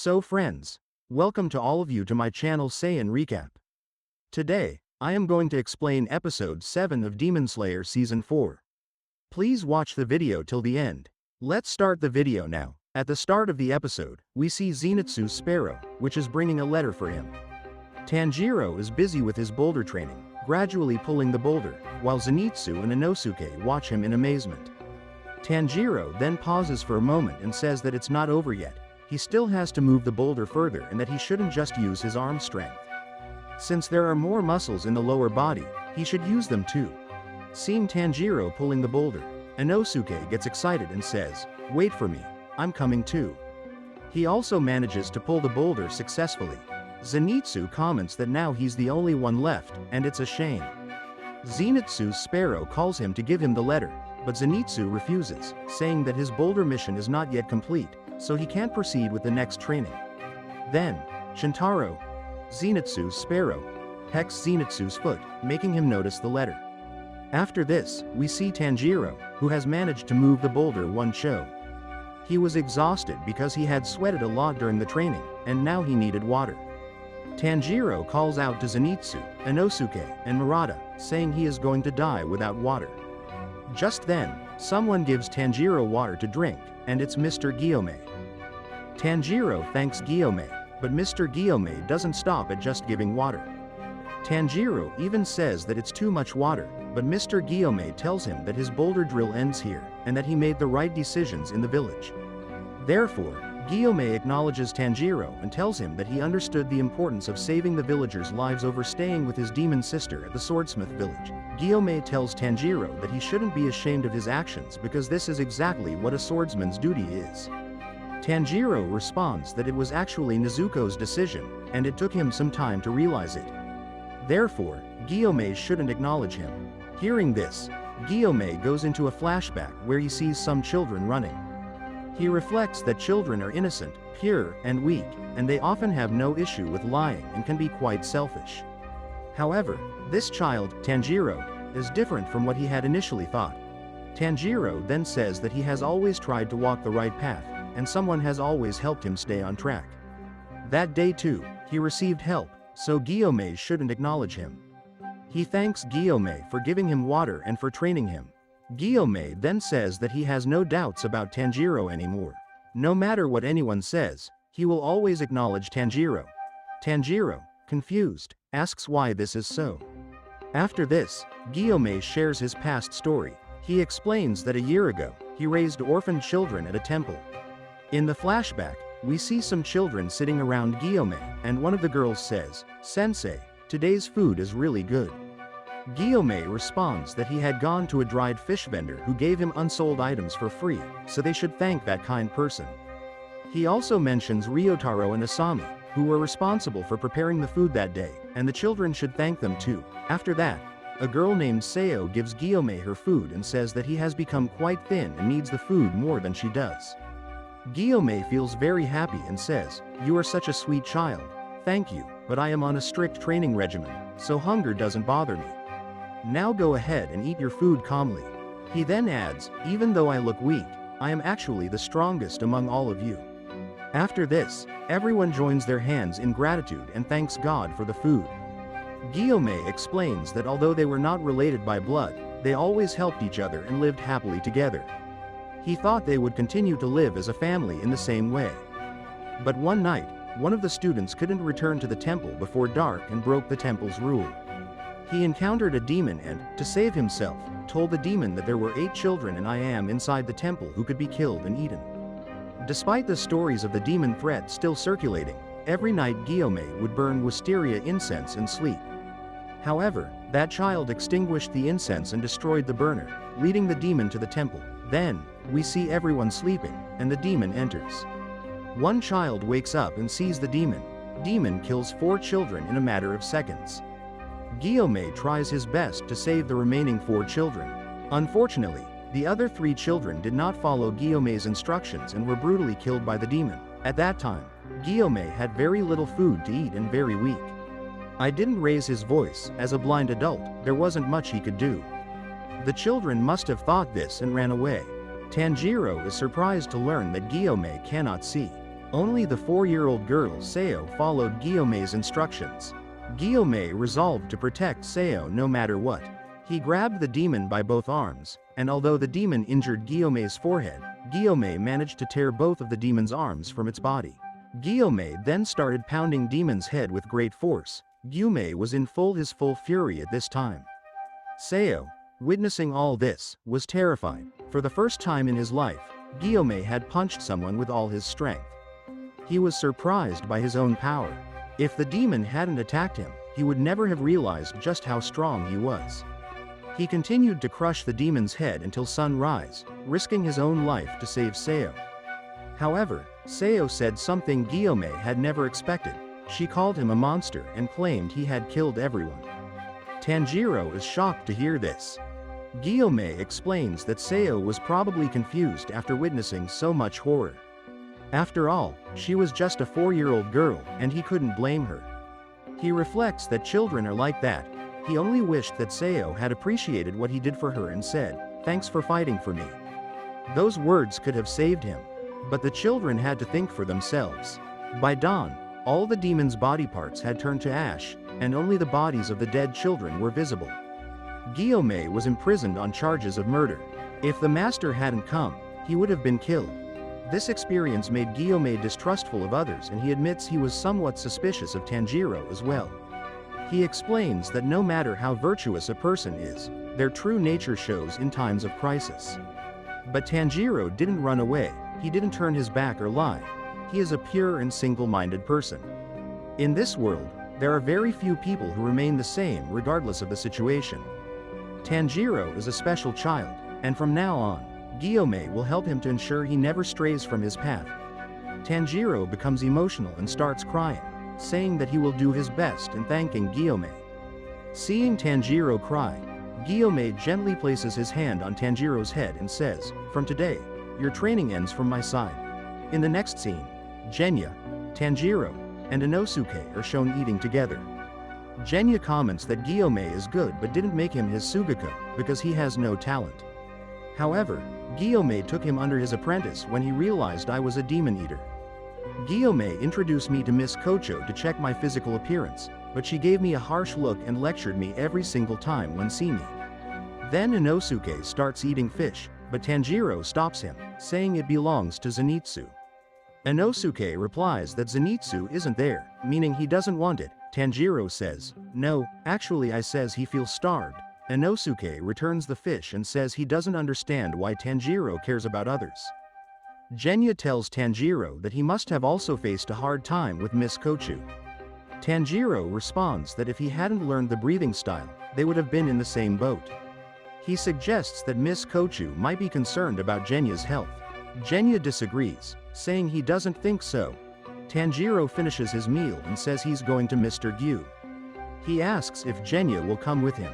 So friends, welcome to all of you to my channel Saiyan Recap. Today, I am going to explain episode 7 of Demon Slayer season 4. Please watch the video till the end. Let's start the video now. At the start of the episode, we see Zenitsu's sparrow, which is bringing a letter for him. Tanjiro is busy with his boulder training, gradually pulling the boulder, while Zenitsu and Inosuke watch him in amazement. Tanjiro then pauses for a moment and says that it's not over yet. He still has to move the boulder further and that he shouldn't just use his arm strength. Since there are more muscles in the lower body, he should use them too. Seeing Tanjiro pulling the boulder, Inosuke gets excited and says, "Wait for me, I'm coming too." He also manages to pull the boulder successfully. Zenitsu comments that now he's the only one left, and it's a shame. Zenitsu's sparrow calls him to give him the letter, but Zenitsu refuses, saying that his boulder mission is not yet complete, so he can't proceed with the next training. Then, Shintaro, Zenitsu's sparrow, pecks Zenitsu's foot, making him notice the letter. After this, we see Tanjiro, who has managed to move the boulder one cho. He was exhausted because he had sweated a lot during the training, and now he needed water. Tanjiro calls out to Zenitsu, Inosuke, and Murata, saying he is going to die without water. Just then, someone gives Tanjiro water to drink, and it's Mr. Guillaume. Tanjiro thanks Guillaume, but Mr. Guillaume doesn't stop at just giving water. Tanjiro even says that it's too much water, but Mr. Guillaume tells him that his boulder drill ends here, and that he made the right decisions in the village. Therefore, Guillaume acknowledges Tanjiro and tells him that he understood the importance of saving the villagers' lives over staying with his demon sister at the swordsmith village. Guillaume tells Tanjiro that he shouldn't be ashamed of his actions because this is exactly what a swordsman's duty is. Tanjiro responds that it was actually Nezuko's decision, and it took him some time to realize it. Therefore, Guillaume shouldn't acknowledge him. Hearing this, Guillaume goes into a flashback where he sees some children running. He reflects that children are innocent, pure, and weak, and they often have no issue with lying and can be quite selfish. However, this child, Tanjiro, is different from what he had initially thought. Tanjiro then says that he has always tried to walk the right path, and someone has always helped him stay on track. That day too, he received help, so Guillaume shouldn't acknowledge him. He thanks Guillaume for giving him water and for training him. Guillaume then says that he has no doubts about Tanjiro anymore. No matter what anyone says, he will always acknowledge Tanjiro. Tanjiro, confused, asks why this is so. After this, Guillaume shares his past story. He explains that a year ago, he raised orphan children at a temple. In the flashback, we see some children sitting around Guillaume, and one of the girls says, "Sensei, today's food is really good." Guillaume responds that he had gone to a dried fish vendor who gave him unsold items for free, so they should thank that kind person. He also mentions Ryotaro and Asami, who were responsible for preparing the food that day, and the children should thank them too. After that, a girl named Seo gives Guillaume her food and says that he has become quite thin and needs the food more than she does. Guillaume feels very happy and says, "You are such a sweet child. Thank you, but I am on a strict training regimen, so hunger doesn't bother me. Now go ahead and eat your food calmly." He then adds, "Even though I look weak, I am actually the strongest among all of you." After this, everyone joins their hands in gratitude and thanks God for the food. Guillaume explains that although they were not related by blood, they always helped each other and lived happily together. He thought they would continue to live as a family in the same way. But one night, one of the students couldn't return to the temple before dark and broke the temple's rule. He encountered a demon and, to save himself, told the demon that there were 8 children and I am inside the temple who could be killed and eaten. Despite the stories of the demon threat still circulating, every night Guillaume would burn wisteria incense and sleep. However, that child extinguished the incense and destroyed the burner, leading the demon to the temple. Then, we see everyone sleeping, and the demon enters. One child wakes up and sees the demon. Demon kills 4 children in a matter of seconds. Guillaume tries his best to save the remaining 4 children. Unfortunately, the other 3 children did not follow Guillaume's instructions and were brutally killed by the demon. At that time, Guillaume had very little food to eat and very weak. I didn't raise his voice. As a blind adult, there wasn't much he could do. The children must have thought this and ran away. Tanjiro is surprised to learn that Guillaume cannot see. Only the 4-year-old girl Seo followed Guillaume's instructions. Guillaume resolved to protect Seo no matter what. He grabbed the demon by both arms, and although the demon injured Guillaume's forehead, Guillaume managed to tear both of the demon's arms from its body. Guillaume then started pounding demon's head with great force. Guillaume was in his full fury at this time. Seo, witnessing all this, was terrified. For the first time in his life, Guillaume had punched someone with all his strength. He was surprised by his own power. If the demon hadn't attacked him, he would never have realized just how strong he was. He continued to crush the demon's head until sunrise, risking his own life to save Seo. However, Seo said something Guillaume had never expected. She called him a monster and claimed he had killed everyone. Tanjiro is shocked to hear this. Guillaume explains that Seo was probably confused after witnessing so much horror. After all, she was just a 4-year-old girl, and he couldn't blame her. He reflects that children are like that. He only wished that Seo had appreciated what he did for her and said, "Thanks for fighting for me." Those words could have saved him. But the children had to think for themselves. By dawn, all the demon's body parts had turned to ash, and only the bodies of the dead children were visible. Guillaume was imprisoned on charges of murder. If the master hadn't come, he would have been killed. This experience made Guillaume distrustful of others, and he admits he was somewhat suspicious of Tanjiro as well. He explains that no matter how virtuous a person is, their true nature shows in times of crisis. But Tanjiro didn't run away, he didn't turn his back or lie. He is a pure and single-minded person. In this world, there are very few people who remain the same regardless of the situation. Tanjiro is a special child, and from now on, Guillaume will help him to ensure he never strays from his path. Tanjiro becomes emotional and starts crying, saying that he will do his best and thanking Guillaume. Seeing Tanjiro cry, Guillaume gently places his hand on Tanjiro's head and says, "From today, your training ends from my side." In the next scene, Genya, Tanjiro, and Inosuke are shown eating together. Genya comments that Guillaume is good but didn't make him his Sugako, because he has no talent. However, Guillaume took him under his apprentice when he realized I was a demon eater. Guillaume introduced me to Miss Kocho to check my physical appearance, but she gave me a harsh look and lectured me every single time when see me. Then Inosuke starts eating fish, but Tanjiro stops him, saying it belongs to Zenitsu. Inosuke replies that Zenitsu isn't there, meaning he doesn't want it. Tanjiro says, "No, actually I says he feels starved." Inosuke returns the fish and says he doesn't understand why Tanjiro cares about others. Genya tells Tanjiro that he must have also faced a hard time with Miss Kochu. Tanjiro responds that if he hadn't learned the breathing style, they would have been in the same boat. He suggests that Miss Kochu might be concerned about Genya's health. Genya disagrees, saying he doesn't think so. Tanjiro finishes his meal and says he's going to Mr. Gyu. He asks if Genya will come with him.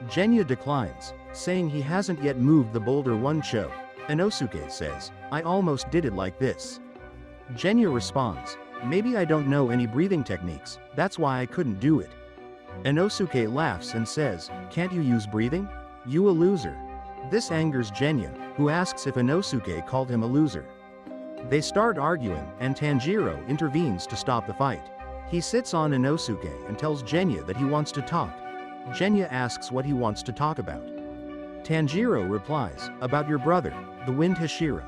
Genya declines, saying he hasn't yet moved the boulder one cho. Inosuke says, "I almost did it like this." Genya responds, "Maybe I don't know any breathing techniques, that's why I couldn't do it." Inosuke laughs and says, "Can't you use breathing? You a loser." This angers Genya, who asks if Inosuke called him a loser. They start arguing, and Tanjiro intervenes to stop the fight. He sits on Inosuke and tells Genya that he wants to talk. Genya asks what he wants to talk about. Tanjiro replies, "About your brother, the wind Hashira."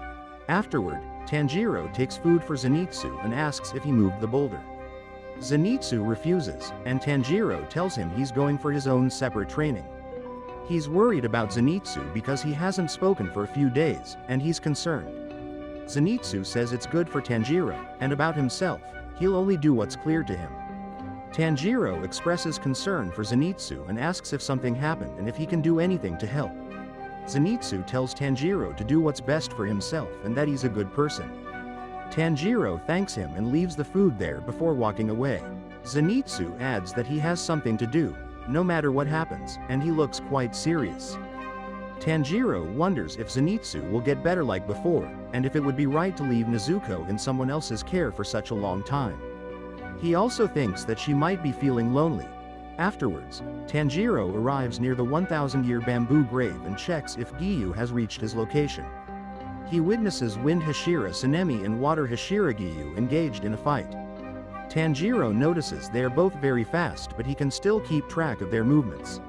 Afterward, Tanjiro takes food for Zenitsu and asks if he moved the boulder. Zenitsu refuses, and Tanjiro tells him he's going for his own separate training. He's worried about Zenitsu because he hasn't spoken for a few days, and he's concerned. Zenitsu says it's good for Tanjiro, and about himself, he'll only do what's clear to him. Tanjiro expresses concern for Zenitsu and asks if something happened and if he can do anything to help. Zenitsu tells Tanjiro to do what's best for himself and that he's a good person. Tanjiro thanks him and leaves the food there before walking away. Zenitsu adds that he has something to do, no matter what happens, and he looks quite serious. Tanjiro wonders if Zenitsu will get better like before, and if it would be right to leave Nezuko in someone else's care for such a long time. He also thinks that she might be feeling lonely. Afterwards, Tanjiro arrives near the 1,000-year bamboo grave and checks if Giyu has reached his location. He witnesses Wind Hashira Sanemi and Water Hashira Giyu engaged in a fight. Tanjiro notices they are both very fast, but he can still keep track of their movements.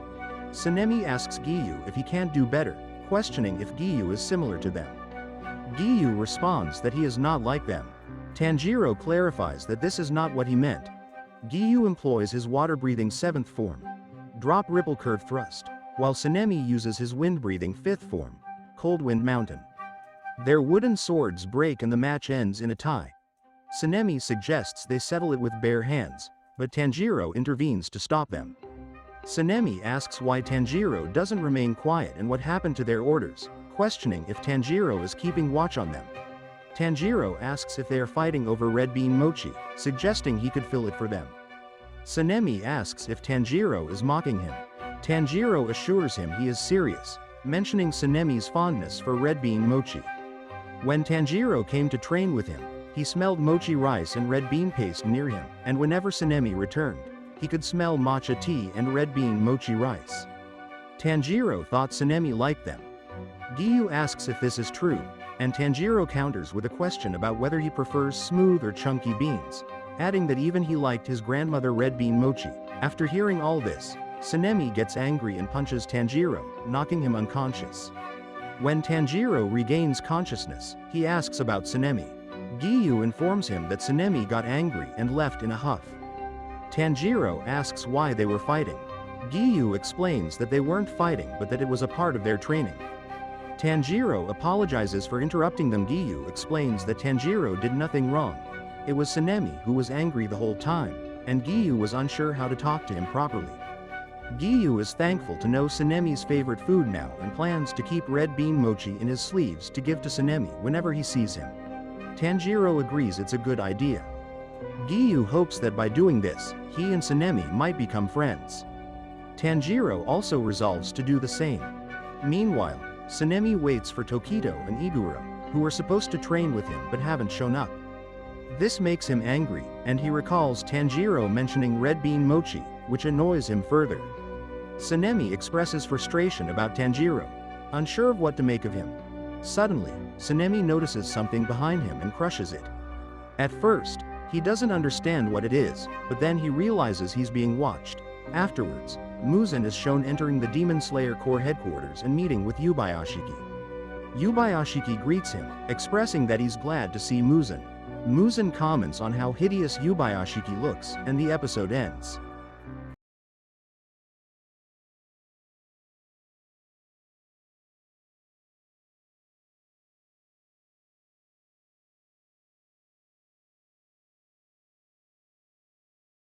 Sanemi asks Giyu if he can't do better, questioning if Giyu is similar to them. Giyu responds that he is not like them. Tanjiro clarifies that this is not what he meant. Giyu employs his water-breathing 7th form, Drop Ripple Curve Thrust, while Sanemi uses his wind-breathing 5th form, Cold Wind Mountain. Their wooden swords break and the match ends in a tie. Sanemi suggests they settle it with bare hands, but Tanjiro intervenes to stop them. Sanemi asks why Tanjiro doesn't remain quiet and what happened to their orders, questioning if Tanjiro is keeping watch on them. Tanjiro asks if they are fighting over red bean mochi, suggesting he could fill it for them. Sanemi asks if Tanjiro is mocking him. Tanjiro assures him he is serious, mentioning Sanemi's fondness for red bean mochi. When Tanjiro came to train with him, he smelled mochi rice and red bean paste near him, and whenever Sanemi returned, he could smell matcha tea and red bean mochi rice. Tanjiro thought Sanemi liked them. Giyu asks if this is true, and Tanjiro counters with a question about whether he prefers smooth or chunky beans, adding that even he liked his grandmother red bean mochi. After hearing all this, Sanemi gets angry and punches Tanjiro, knocking him unconscious. When Tanjiro regains consciousness, he asks about Sanemi. Giyu informs him that Sanemi got angry and left in a huff. Tanjiro asks why they were fighting. Giyu explains that they weren't fighting but that it was a part of their training. Tanjiro apologizes for interrupting them. Giyu explains that Tanjiro did nothing wrong. It was Sanemi who was angry the whole time, and Giyu was unsure how to talk to him properly. Giyu is thankful to know Sanemi's favorite food now and plans to keep red bean mochi in his sleeves to give to Sanemi whenever he sees him. Tanjiro agrees it's a good idea. Giyu hopes that by doing this, he and Sanemi might become friends. Tanjiro also resolves to do the same. Meanwhile, Sanemi waits for Tokito and Iguro, who were supposed to train with him but haven't shown up. This makes him angry, and he recalls Tanjiro mentioning red bean mochi, which annoys him further. Sanemi expresses frustration about Tanjiro, unsure of what to make of him. Suddenly, Sanemi notices something behind him and crushes it. At first, he doesn't understand what it is, but then he realizes he's being watched. Afterwards, Muzan is shown entering the Demon Slayer Corps headquarters and meeting with Yubayashiki. Yubayashiki greets him, expressing that he's glad to see Muzan. Muzan comments on how hideous Yubayashiki looks, and the episode ends.